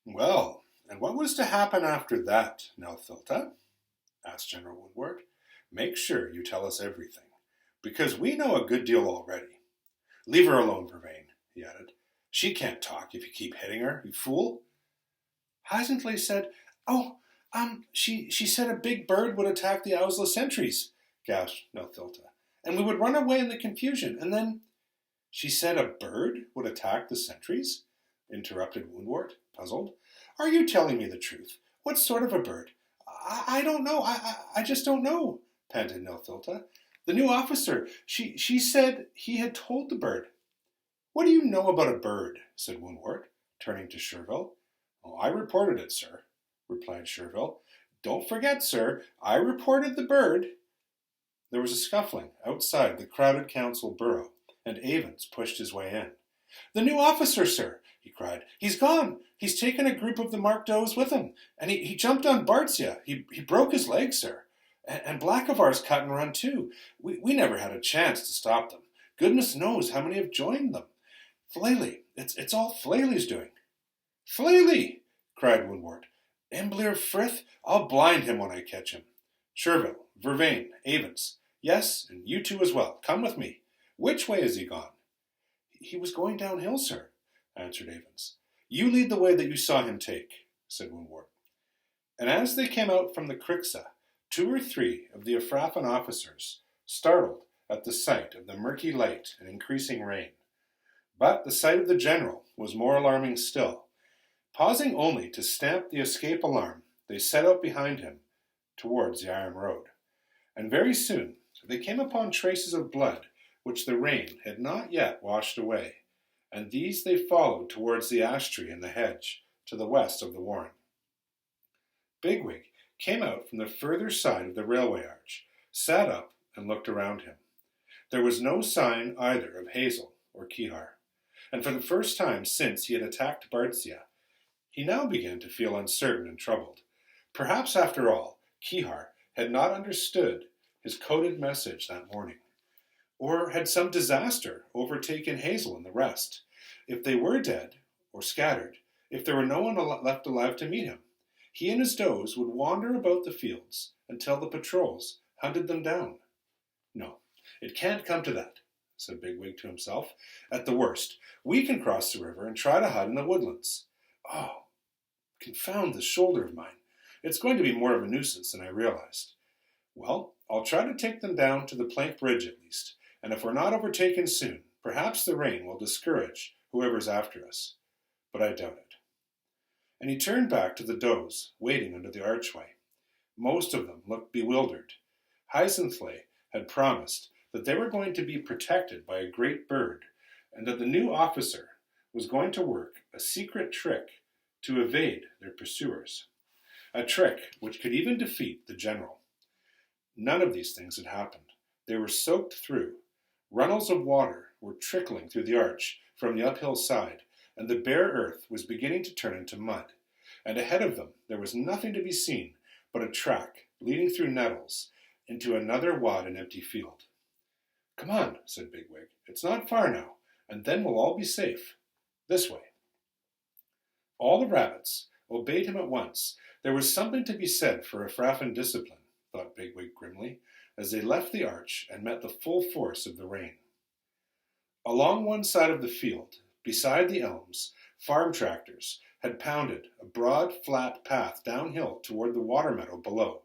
Well, and what was to happen after that, Nelthilta? Asked General Woundwort. Make sure you tell us everything, because we know a good deal already. Leave her alone, Vervain, he added. She can't talk if you keep hitting her, you fool. Heisentley said, she said a big bird would attack the Ausla sentries, gasped Nelthilta, and we would run away in the confusion, and then... She said a bird would attack the sentries? Interrupted Woundwort, puzzled. Are you telling me the truth? What sort of a bird? I don't know. I just don't know, panted Nelthilta. The new officer, she said he had told the bird. What do you know about a bird? Said Woundwort, turning to Sherville. Oh, I reported it, sir, replied Sherville. Don't forget, sir, I reported the bird. There was a scuffling outside the crowded council burrow, and Avens pushed his way in. The new officer, sir, he cried. He's gone. He's taken a group of the marked does with him, and he jumped on Bartzia. He broke his leg, sir. And Blackavar's cut and run, too. We never had a chance to stop them. Goodness knows how many have joined them. Flaley, it's all Flaley's doing. Flaley, cried Woundwort. Emblir Frith, I'll blind him when I catch him. Sherville, Vervain, Avens. Yes, and you two as well. Come with me. Which way has he gone? He was going downhill, sir, answered Avens. You lead the way that you saw him take, said Woundwort. And as they came out from the Crixa, 2 or 3 of the Afrafan officers startled at the sight of the murky light and increasing rain. But the sight of the general was more alarming still. Pausing only to stamp the escape alarm, they set out behind him towards the Iron Road. And very soon they came upon traces of blood which the rain had not yet washed away, and these they followed towards the ash tree in the hedge to the west of the warren. Bigwig came out from the further side of the railway arch, sat up, and looked around him. There was no sign either of Hazel or Kehaar, and for the first time since he had attacked Bartzia, he now began to feel uncertain and troubled. Perhaps, after all, Kehaar had not understood his coded message that morning. Or had some disaster overtaken Hazel and the rest? If they were dead or scattered, if there were no one left alive to meet him, he and his does would wander about the fields until the patrols hunted them down. No, it can't come to that, said Bigwig to himself. At the worst, we can cross the river and try to hide in the woodlands. Oh, confound this shoulder of mine. It's going to be more of a nuisance than I realized. Well, I'll try to take them down to the plank bridge at least, and if we're not overtaken soon, perhaps the rain will discourage whoever's after us. But I doubt it. And he turned back to the does, waiting under the archway. Most of them looked bewildered. Heisentley had promised that they were going to be protected by a great bird, and that the new officer was going to work a secret trick to evade their pursuers. A trick which could even defeat the general. None of these things had happened. They were soaked through. Runnels of water were trickling through the arch from the uphill side, and the bare earth was beginning to turn into mud. And ahead of them there was nothing to be seen but a track leading through nettles into another wide and empty field. Come on, said Bigwig. It's not far now, and then we'll all be safe. This way. All the rabbits obeyed him at once. There was something to be said for Afrafan discipline, thought Bigwig grimly, as they left the arch and met the full force of the rain. Along one side of the field, beside the elms, farm tractors had pounded a broad, flat path downhill toward the water meadow below,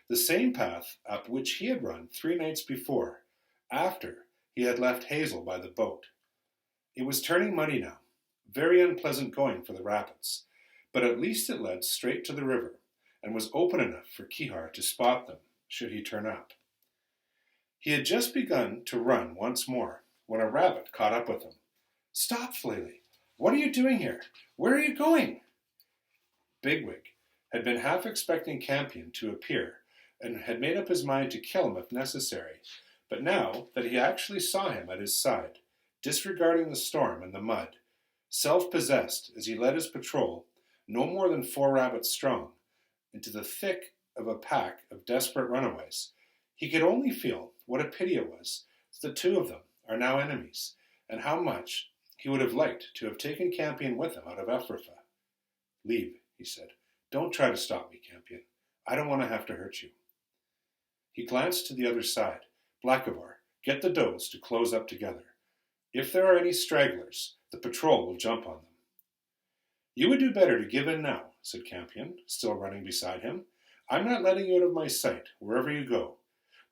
the same path up which he had run 3 nights before, after he had left Hazel by the boat. It was turning muddy now, very unpleasant going for the rapids, but at least it led straight to the river, and was open enough for Kehaar to spot them, should he turn up. He had just begun to run once more, when a rabbit caught up with him. Stop, Flaley! What are you doing here? Where are you going? Bigwig had been half expecting Campion to appear, and had made up his mind to kill him if necessary, but now that he actually saw him at his side, disregarding the storm and the mud, self-possessed as he led his patrol, no more than 4 rabbits strong, into the thick of a pack of desperate runaways, he could only feel what a pity it was that the 2 of them are now enemies, and how much he would have liked to have taken Campion with him out of Ephrata. Leave, he said. Don't try to stop me, Campion. I don't want to have to hurt you. He glanced to the other side. Blackavar, get the does to close up together. If there are any stragglers, the patrol will jump on them. You would do better to give in now, said Campion, still running beside him. I'm not letting you out of my sight, wherever you go.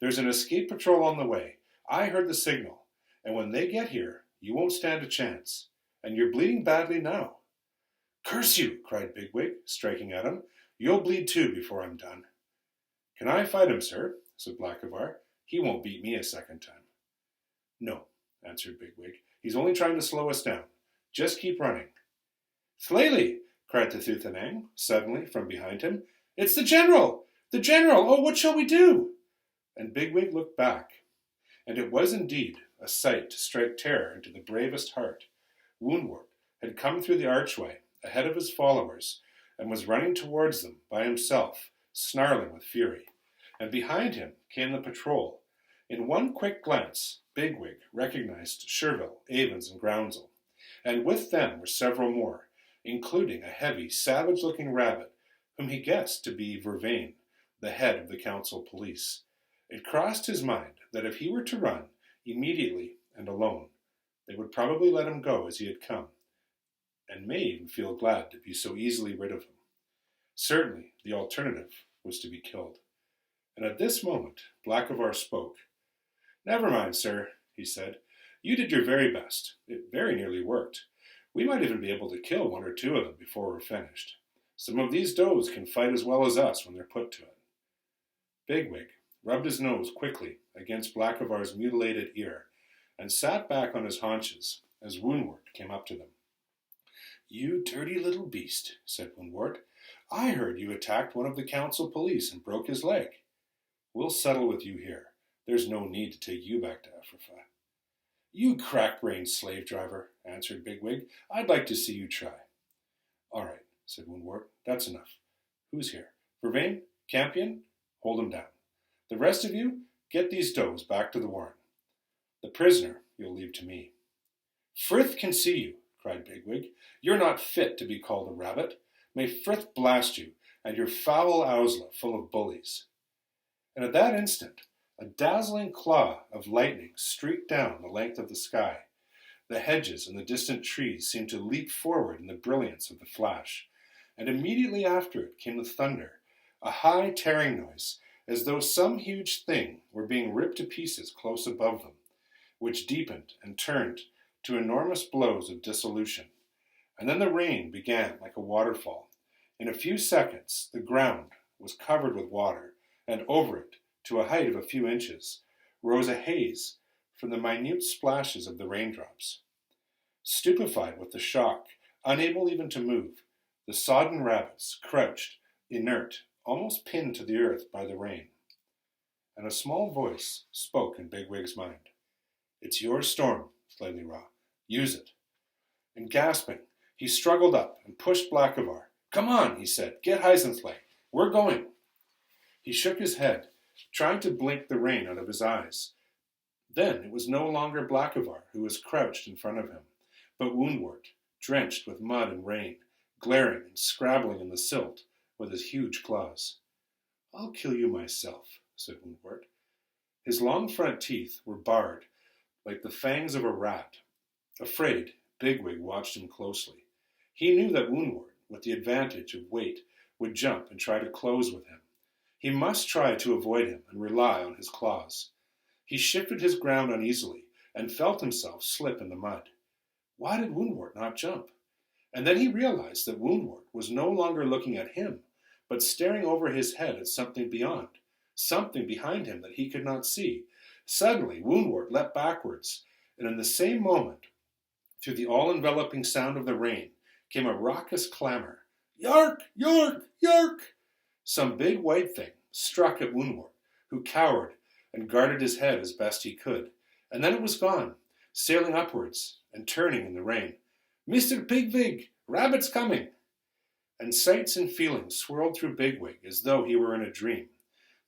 There's an escape patrol on the way. I heard the signal, and when they get here, you won't stand a chance. And you're bleeding badly now. Curse you, cried Bigwig, striking at him. You'll bleed too before I'm done. Can I fight him, sir? Said Blackavar. He won't beat me a second time. No, answered Bigwig. He's only trying to slow us down. Just keep running. Thlalie, cried the Thuthanang, suddenly, from behind him. It's the General! The General! Oh, what shall we do? And Bigwig looked back, and it was indeed a sight to strike terror into the bravest heart. Woundwort had come through the archway, ahead of his followers, and was running towards them by himself, snarling with fury. And behind him came the patrol. In one quick glance, Bigwig recognized Sherville, Avens, and Groundsel, and with them were several more, including a heavy, savage-looking rabbit, whom he guessed to be Vervain, the head of the council police. It crossed his mind that if he were to run, immediately and alone, they would probably let him go as he had come, and may even feel glad to be so easily rid of him. Certainly, the alternative was to be killed. And at this moment, Blackavar spoke. Never mind, sir, he said. You did your very best. It very nearly worked. We might even be able to kill one or two of them before we're finished. Some of these does can fight as well as us when they're put to it. Bigwig rubbed his nose quickly against Blackavar's mutilated ear and sat back on his haunches as Woundwort came up to them. You dirty little beast, said Woundwort. I heard you attacked one of the council police and broke his leg. We'll settle with you here. There's no need to take you back to Afrifa. You crack-brained slave driver, answered Bigwig. I'd like to see you try. All right, said Woundwort. That's enough. Who's here? Vervain? Campion? Hold him down. The rest of you, get these does back to the warren. The prisoner you'll leave to me. Frith can see you, cried Bigwig. You're not fit to be called a rabbit. May Frith blast you, and your foul Owsla full of bullies. And at that instant, a dazzling claw of lightning streaked down the length of the sky. The hedges and the distant trees seemed to leap forward in the brilliance of the flash, and immediately after it came the thunder, a high tearing noise, as though some huge thing were being ripped to pieces close above them, which deepened and turned to enormous blows of dissolution. And then the rain began like a waterfall. In a few seconds, the ground was covered with water, and over it, to a height of a few inches, rose a haze from the minute splashes of the raindrops. Stupefied with the shock, unable even to move, the sodden rabbits crouched, inert, almost pinned to the earth by the rain. And a small voice spoke in Bigwig's mind. It's your storm, Thlalie Ra. Use it. And gasping, he struggled up and pushed Blackavar. Come on, he said. Get Heisensley. We're going. He shook his head, trying to blink the rain out of his eyes. Then it was no longer Blackavar who was crouched in front of him, but Woundwort, drenched with mud and rain, glaring and scrabbling in the silt with his huge claws. I'll kill you myself, said Woundwort. His long front teeth were barred like the fangs of a rat. Afraid, Bigwig watched him closely. He knew that Woundwort, with the advantage of weight, would jump and try to close with him. He must try to avoid him and rely on his claws. He shifted his ground uneasily and felt himself slip in the mud. Why did Woundwort not jump? And then he realized that Woundwort was no longer looking at him, but staring over his head at something beyond, something behind him that he could not see. Suddenly, Woundwort leapt backwards, and in the same moment, through the all-enveloping sound of the rain, came a raucous clamor. Yark! Yark! Yark! Some big white thing struck at Woundwort, who cowered and guarded his head as best he could. And then it was gone, sailing upwards and turning in the rain. Mr. Bigwig! Rabbit's coming! And sights and feelings swirled through Bigwig as though he were in a dream.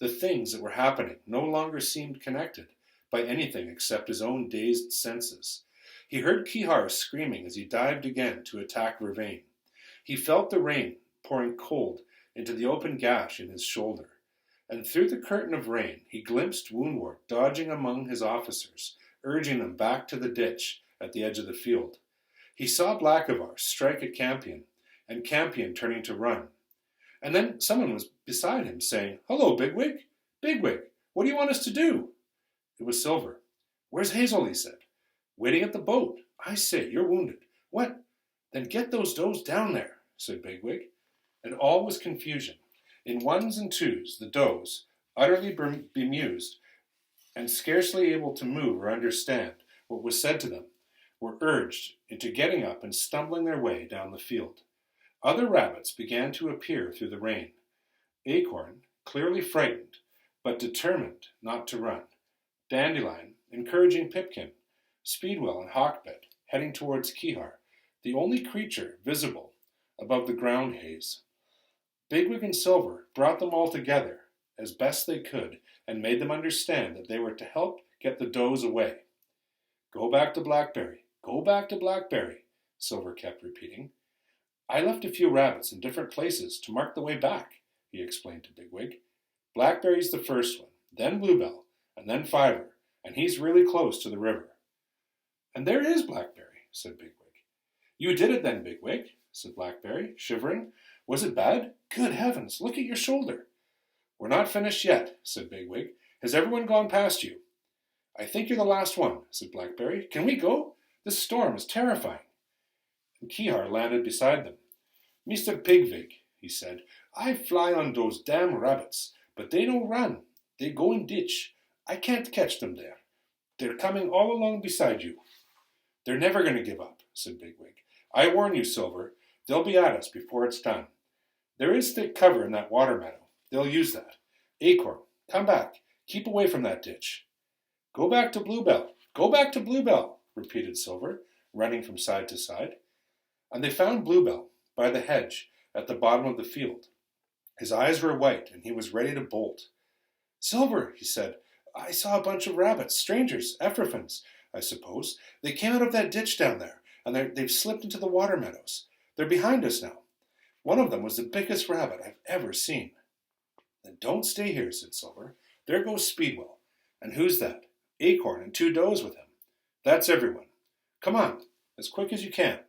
The things that were happening no longer seemed connected by anything except his own dazed senses. He heard Kehaar screaming as he dived again to attack Vervain. He felt the rain pouring cold into the open gash in his shoulder, and through the curtain of rain he glimpsed Woundwort dodging among his officers, urging them back to the ditch at the edge of the field. He saw Blackavar strike at Campion, and Campion turning to run. And then someone was beside him, saying, "Hello, Bigwig! Bigwig, what do you want us to do?" It was Silver. "Where's Hazel?" he said. "Waiting at the boat." "I say, you're wounded." "What?" "Then get those does down there," said Bigwig. And all was confusion. In ones and twos, the does, utterly bemused, and scarcely able to move or understand what was said to them, were urged into getting up and stumbling their way down the field. Other rabbits began to appear through the rain. Acorn, clearly frightened, but determined not to run. Dandelion, encouraging Pipkin. Speedwell and Hawkbit, heading towards Kehaar, the only creature visible above the ground haze. Bigwig and Silver brought them all together as best they could and made them understand that they were to help get the does away. "Go back to Blackberry, go back to Blackberry," Silver kept repeating. "I left a few rabbits in different places to mark the way back," he explained to Bigwig. "Blackberry's the first one, then Bluebell, and then Fiver, and he's really close to the river." "And there is Blackberry," said Bigwig. "You did it then, Bigwig," said Blackberry, shivering. "Was it bad? Good heavens, look at your shoulder." "We're not finished yet," said Bigwig. "Has everyone gone past you?" "I think you're the last one," said Blackberry. "Can we go? This storm is terrifying." And Kehaar landed beside them. "Mr. Bigwig," he said, "I fly on those damn rabbits, but they don't run. They go in ditch. I can't catch them there. They're coming all along beside you." "They're never going to give up," said Bigwig. "I warn you, Silver, they'll be at us before it's done. There is thick cover in that water meadow. They'll use that. Acorn, come back. Keep away from that ditch." "Go back to Bluebell. Go back to Bluebell," repeated Silver, running from side to side. And they found Bluebell by the hedge at the bottom of the field. His eyes were white, and he was ready to bolt. "Silver," he said, "I saw a bunch of rabbits, strangers, Ephraphans, I suppose. They came out of that ditch down there, and they've slipped into the water meadows. They're behind us now. One of them was the biggest rabbit I've ever seen." "Then don't stay here," said Silver. "There goes Speedwell. And who's that? Acorn and 2 does with him. That's everyone. Come on, as quick as you can."